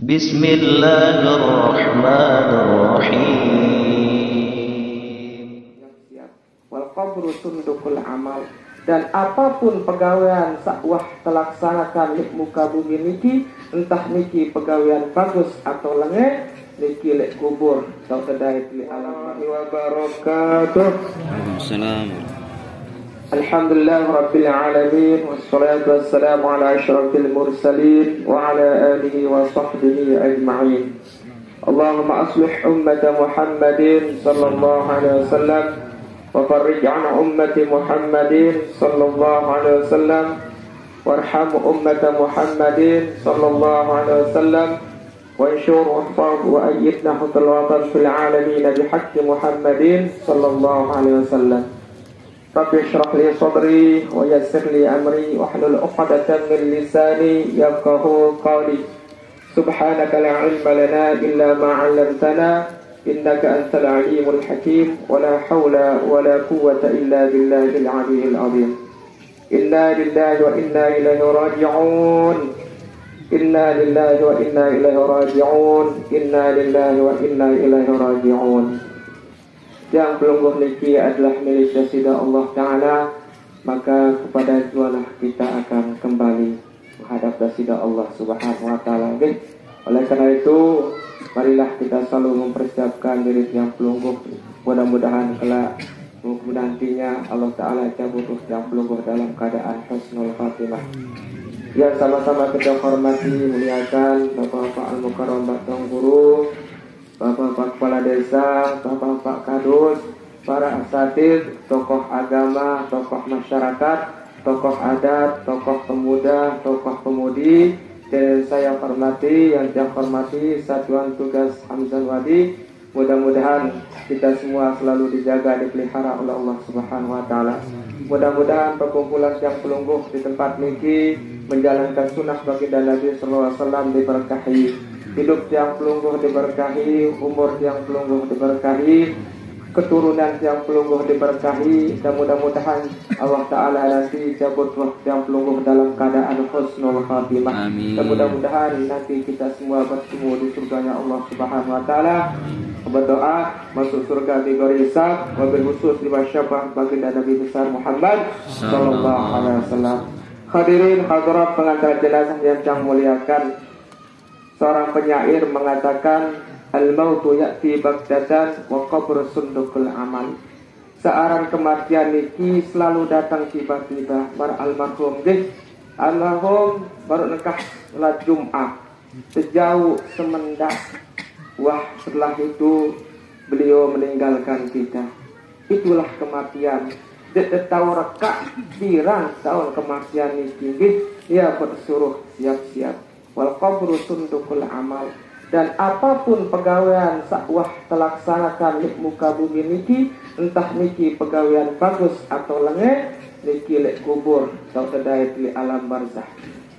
Bismillahirrahmanirrahim. Wal qabru sundukul amal. Dan apapun pegawaian sakwah terlaksanakan di muka bumi niki, entah niki pegawaian bagus atau lengeh, niki lek kubur atau tedai li alam wa barakatuh. Waalaikumsalam. Alhamdulillah Rabbil Alamin. Wassalatu wassalamu ala ashrafil mursalin wa ala alihi wa sahbihi ajma'in. Allahumma aslih ummata Muhammadin sallallahu alaihi wasallam wa farrij an ummati Muhammadin sallallahu alaihi wasallam warham ummata Muhammadin sallallahu alaihi wasallam wa inshur wahfaz wa ayyidna hutul watan fil alamin bihaqqi Muhammadin sallallahu alaihi wasallam. Rabbi shrah li sadri wa yassir li amri wahlul 'uqdatam min lisani yafqahu qawli. Subhanaka la ilma lana illa ma 'allamtana innaka antal alimul hakim wa la hawla wa la quwwata illa billahil 'aliyyil 'azim. Inna lillahi wa inna ilaihi raji'un. Inna lillahi wa inna ilaihi raji'un. Inna lillahi wa inna ilaihi raji'un. Yang pelungguh niki adalah milik Sida Allah Ta'ala, maka kepada jualah kita akan kembali menghadap Sida Allah Subhanahu Wa Ta'ala. Oleh karena itu, marilah kita selalu mempersiapkan diri yang pelungguh. Mudah-mudahan kelak nantinya Allah Ta'ala cabut yang pelungguh dalam keadaan husnul khatimah. Yang sama-sama kita hormati, muliakan Bapak-Bapak Al-Mukarram Batang Guru, Bapak-Bapak Kepala Desa, Bapak-Bapak Kadus, para asatidz, tokoh agama, tokoh masyarakat, tokoh adat, tokoh pemuda, tokoh pemudi, dan saya hormati, yang saya hormati Satuan Tugas Hamzah Wadi. Mudah-mudahan kita semua selalu dijaga, dipelihara oleh Allah Subhanahu Wa Taala. Mudah-mudahan perkumpulan yang pelungguh di tempat niki menjalankan sunnah baginda Nabi Sallallahu Alaihi Wasallam diberkahi. Hidup yang pelungguh diberkahi, umur yang pelungguh diberkahi, keturunan yang pelungguh diberkahi, dan mudah-mudahan Allah Ta'ala nanti cabut roh yang pelungguh dalam keadaan husnul khatimah. Dan mudah-mudahan nanti kita semua bertemu di surganya Allah Subhanahu Wa Ta'ala. Berdoa masuk surga di Gorisab, wabil khusus di masyarakat baginda Nabi besar Muhammad Sallallahu Alaihi Wasallam. Hadirin hadirat pengantar jenazah yang saya muliakan, seorang penyair mengatakan, al-mautu ya'ti baghtatan wa qabru sundukul amal. Searan kematian niki selalu datang tiba-tiba. Mar almarhum almarhum baru nikah salat Jumat sejauh semendak. Wah, setelah itu beliau meninggalkan kita. Itulah kematian. Dek tahu rekak dirang tahun kematian niki ya bersuruh siap-siap. Wal qabru sundukul amal. Dan apapun pegawaian sakwah terlaksanakan di muka bumi niki, entah niki pegawaian bagus atau lengeh, niki lek kubur atau tedai di alam barzah.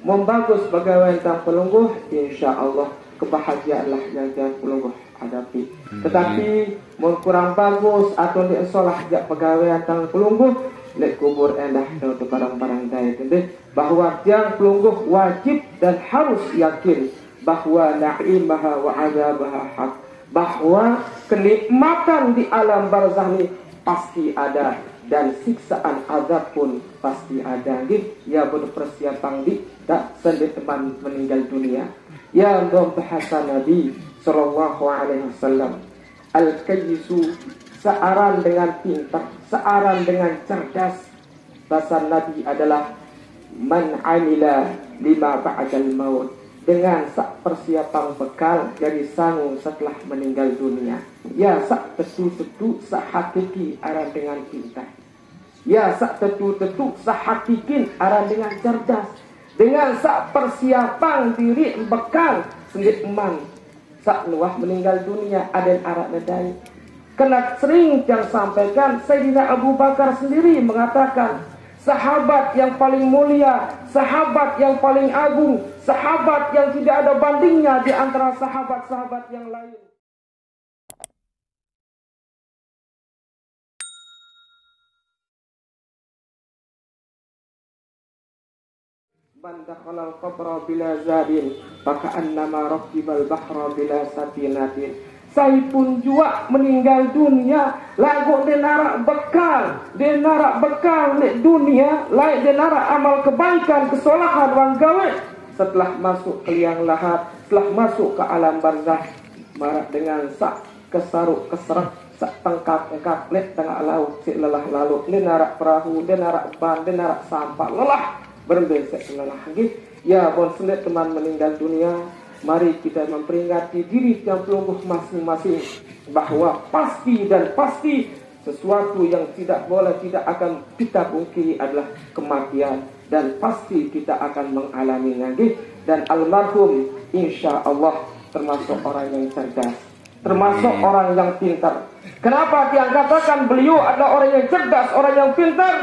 Membagus pegawaian yang pelungguh, insya Allah kebahagiaanlah yang pelungguh hadapi. Tetapi mau kurang bagus atau disolah jak pegawaian yang pelungguh, lek kubur endah untuk barang-barang daya bahwa yang pelungguh wajib dan harus yakin bahwa na'imaha wa azabaha haq, bahwa kenikmatan di alam barzah ini pasti ada dan siksaan azab pun pasti ada. Ya berpersiapan di tak sendiri teman meninggal dunia. Ya bahasa Nabi sallallahu alaihi wasallam, al-kayyisu, searan dengan pintar, searan dengan cerdas. Bahasa Nabi adalah man amila lima ba'dal maut, dengan sak persiapan bekal dari sanggung setelah meninggal dunia. Ya sak tetu-tetu sak hakiki aran dengan pintar. Ya sak tetu-tetu sak hakikin aran dengan cerdas. Dengan sak persiapan diri bekal sendiri eman. Sak nuah meninggal dunia aden arak nedai. Kena sering yang sampaikan Sayyidina Abu Bakar sendiri mengatakan, sahabat yang paling mulia, sahabat yang paling agung, sahabat yang tidak ada bandingnya di antara sahabat-sahabat yang lain. man dakhala al-qabra bila zadin faka'annama raqibal bahra bila safinatin. Saya pun juga meninggal dunia lagu denara bekal di dunia lain denara amal kebaikan kesolahan wang gawe setelah masuk ke liang lahat, setelah masuk ke alam barzah marak dengan sak kesaruk keserak sak tengkap let tengah laut si lelah lalu denara perahu denara ban denara sampah lelah berbesek lelah gitu ya bon selit teman meninggal dunia. Mari kita memperingati diri yang pelungguh masing-masing bahwa pasti dan pasti sesuatu yang tidak boleh tidak akan kita pungkiri adalah kematian dan pasti kita akan mengalami lagi dan almarhum insya Allah termasuk orang yang cerdas, termasuk orang yang pintar. Kenapa dia katakan beliau adalah orang yang cerdas, orang yang pintar?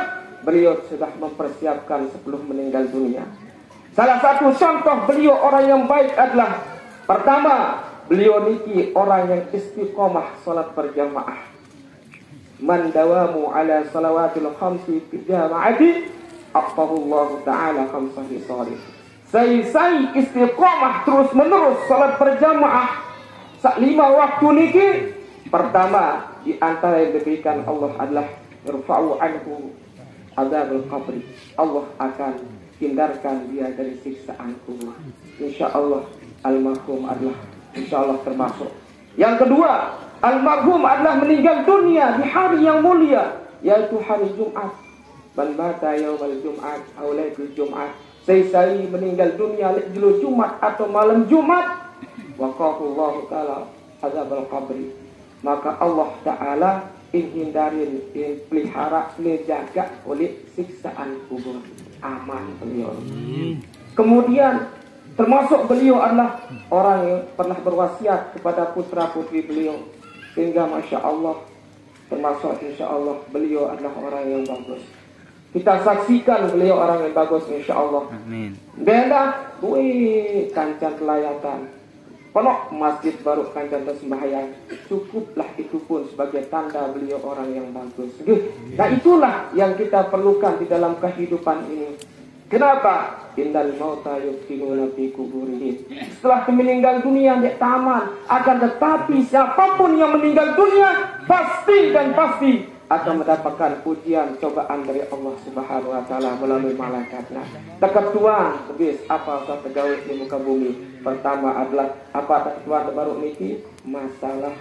Beliau sudah mempersiapkan sebelum meninggal dunia. Salah satu contoh beliau orang yang baik adalah pertama, beliau niki orang yang istiqomah salat berjamaah. Man dawamu ala salawatil khamsi fi jama'ati aqfahullahu ta'ala khamsah hisari. Saya istiqomah terus menerus salat berjamaah sak 5 waktu niki. Pertama di antara yang diberikan Allah adalah irfa'u anhu adzabul qabri. Allah akan hindarkan dia dari siksaan kubur. Insyaallah almarhum adalah insyaallah termasuk. Yang kedua, almarhum adalah meninggal dunia di hari yang mulia yaitu hari Jumat. Man mata yaumal Jumat aw lailatul Jumat. Saya meninggal dunia di Jumat atau malam Jumat waqahu Allah taala azabul qabri. Maka Allah taala hindarin, pelihara, dijaga oleh siksaan kubur. Aman beliau. Kemudian termasuk beliau adalah orang yang pernah berwasiat kepada putra putri beliau sehingga masya Allah termasuk insya Allah beliau adalah orang yang bagus. Kita saksikan beliau orang yang bagus insya Allah. Amin. Beda, kancan kelayatan. Ponok masjid baru kancan sembahyang. Cukuplah itu pun sebagai tanda beliau orang yang bagus. Nah itulah yang kita perlukan di dalam kehidupan ini. Kenapa? Innal mauta yuftinuna fi kuburihim. Setelah meninggal dunia dia taman. Akan tetapi siapapun yang meninggal dunia pasti dan pasti akan mendapatkan pujian cobaan dari Allah Subhanahu wa taala melalui malaikatnya. Dekat tuan habis apa saja pegawai di muka bumi. Pertama adalah apa tuan baru niki masalah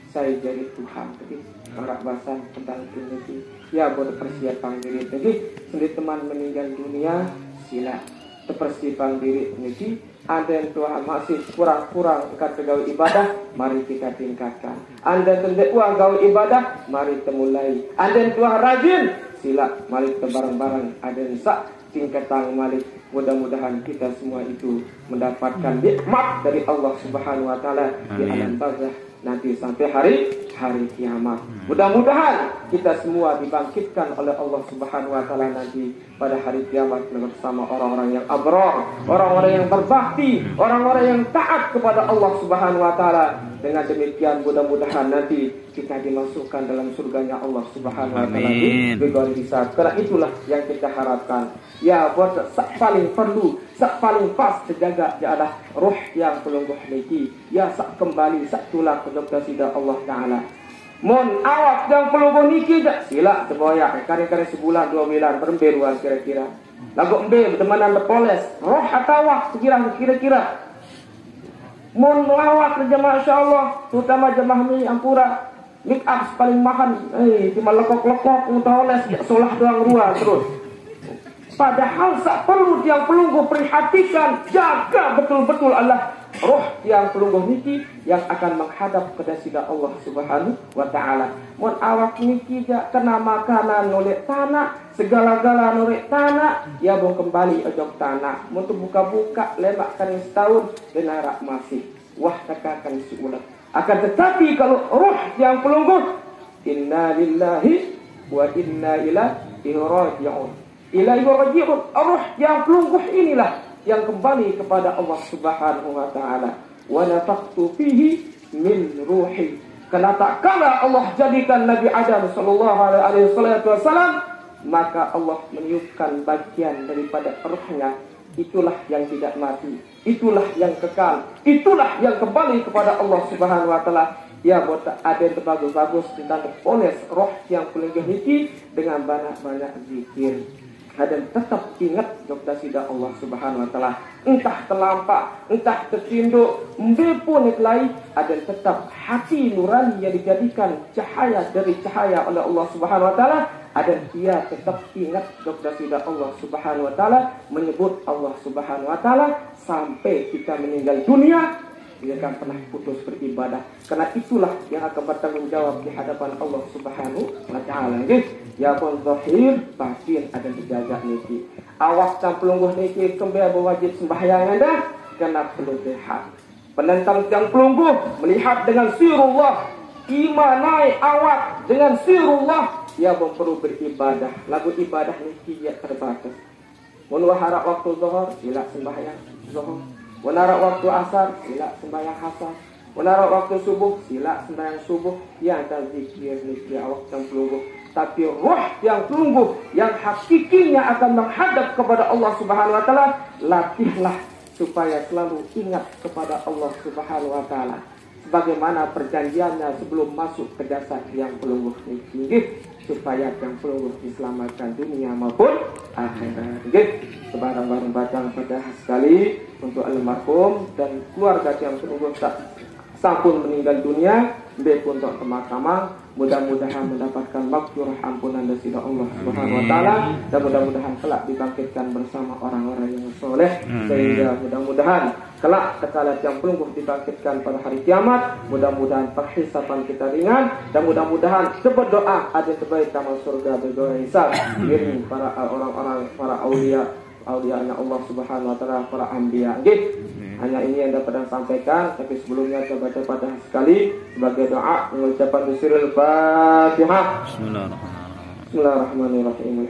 saya jadi Tuhan. Jadi orang bahasan tentang ini ya boleh persiapan diri. Jadi sendiri teman meninggal dunia sila persiapan diri niki. Anda yang Tuhan masih kurang-kurang ikat pegawai ibadah, mari kita tingkatkan. Anda tendek uang gawe ibadah, mari kita mulai. Anda yang Tuhan rajin, sila mari kita bareng-bareng. Ada yang sak tingkatan malik. Mudah-mudahan kita semua itu mendapatkan nikmat dari Allah Subhanahu wa taala di alam barzah nanti sampai hari kiamat. Mudah-mudahan kita semua dibangkitkan oleh Allah Subhanahu wa taala nanti pada hari kiamat bersama orang-orang yang abrar, orang-orang yang berbakti, orang-orang yang taat kepada Allah Subhanahu wa taala. Dengan demikian mudah-mudahan nanti kita dimasukkan dalam surganya Allah Subhanahu wa taala di bighairi hisab. Karena itulah yang kita harapkan. Ya buat sak paling perlu, sak paling pas terjaga adalah roh yang pelungguh niki. Ya sak kembali sak tulang kepada sida Allah taala. Mon awak yang pelungguh niki jak sila seboyak kare-kare sebulan 2 bulan beremberuan kira-kira. Lagu embe bertemanan berpoles. Roh atau awak kira-kira. Mon lawak jemaah insyaallah, terutama jemaah ni ampura. Make up paling mahal. Cuma lekok-lekok utaoles solah doang ruang terus. Padahal tak perlu yang pelungguh perhatikan, jaga betul-betul Allah roh yang pelungguh niki yang akan menghadap kepada sida Allah Subhanahu wa taala. Mun awak niki jak kena makanan nolek tanah, segala-gala nolek tanah, ya bong kembali ojok tanah. Mun buka-buka lemak kan setahun denarak masih. Wah tekakan si ulat. Akan tetapi kalau roh yang pelungguh, inna lillahi wa inna ilaihi raji'un. Ilaihi raji'un, roh yang pelungguh inilah yang kembali kepada Allah Subhanahu wa taala. Wa nafakhtu fihi min ruhi. Karena tak kala Allah jadikan Nabi Adam sallallahu alaihi wasallam maka Allah meniupkan bagian daripada rohnya. Itulah yang tidak mati, itulah yang kekal, itulah yang kembali kepada Allah Subhanahu wa taala. Ya botak ada yang bagus-bagus ditanda poles roh yang pelengah niki dengan banyak-banyak zikir. Dan tetap ingat kepada sida Allah Subhanahu wa taala. Entah terlampak, entah tertinduk, mbepun lain, ada tetap hati nurani yang dijadikan cahaya dari cahaya oleh Allah Subhanahu wa taala. Ada dia tetap ingat kepada sida Allah Subhanahu wa taala, menyebut Allah Subhanahu wa taala sampai kita meninggal dunia. Dia akan pernah putus beribadah. Karena itulah yang akan bertanggung jawab di hadapan Allah Subhanahu wa taala. Ya pun zahir batin ada dijaga niki. Awak dan pelungguh niki kembali berwajib sembahyang anda kena perlu lihat. Penentang yang pelungguh melihat dengan sirullah. Imanai awak dengan sirullah. Ya pun perlu beribadah. Lagu ibadah niki ya terbatas. Mun harap waktu zuhur sila sembahyang zuhur. Menaruh waktu asar, sila sembahyang asar. Menaruh waktu subuh, sila sembahyang subuh. Yang ada zikir, zikir awak yang pelungguh. Tapi roh yang pelungguh, yang hakikinya akan menghadap kepada Allah Subhanahu wa taala, latihlah supaya selalu ingat kepada Allah Subhanahu wa taala. Sebagaimana perjanjiannya sebelum masuk ke jasad yang pelungguh ini, supaya yang pelungguh diselamatkan dunia maupun akhirat. Sebarang-barang bacaan pada sekali untuk almarhum dan keluarga yang pelungguh sampun meninggal dunia, baik untuk ke mahkamah, mudah-mudahan mendapatkan maghfirah ampunan dari Allah Subhanahu wa taala dan mudah-mudahan kelak dibangkitkan bersama orang-orang yang soleh sehingga mudah-mudahan kelak tatkala yang pelungguh dibangkitkan pada hari kiamat, mudah-mudahan perhisaban kita ringan dan mudah-mudahan berdoa ada terbaik taman surga berdoa hisab diri para orang-orang para aulianya Allah Subhanahu wa taala, para anbiya. Hanya ini yang dapat saya sampaikan, tapi sebelumnya saya baca pada sekali sebagai doa mengucapkan surah Al-Fatihah. Bismillahirrahmanirrahim.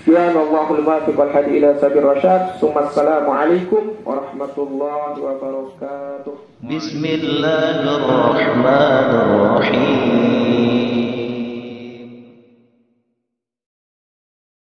Subhanallahul muwaffiq wal hadi ila sabil rasyad. Assalamualaikum warahmatullahi wabarakatuh. Bismillahirrahmanirrahim.